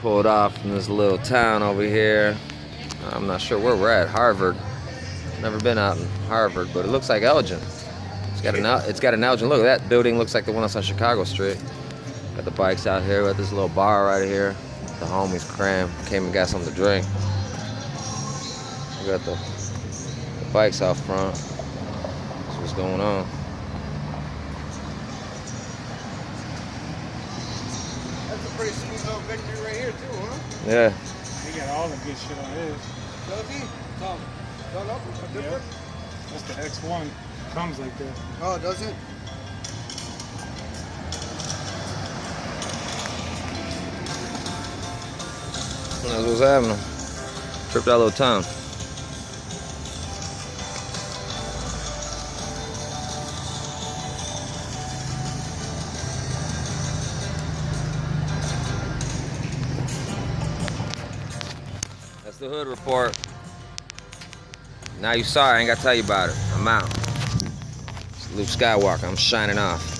Pulled off in this little town over here. I'm not sure where we're at. Harvard. Never been out in Harvard, but it looks like Elgin. It's got an Elgin look. That building looks like the one that's on Chicago Street. Got the bikes out here. We're at this little bar right here. The homies came and got something to drink. We got the bikes out front. That's what's going on. That's a pretty smooth little victory right here too, huh? Yeah. He got all the good shit on his. Does he? Done up a different? That's the X1. Comes like that. Oh, does it? That's what's happening. Tripped out a little town. That's the hood report. Now you saw it, I ain't gotta tell you about it. I'm out. It's Luke Skywalker, I'm shining off.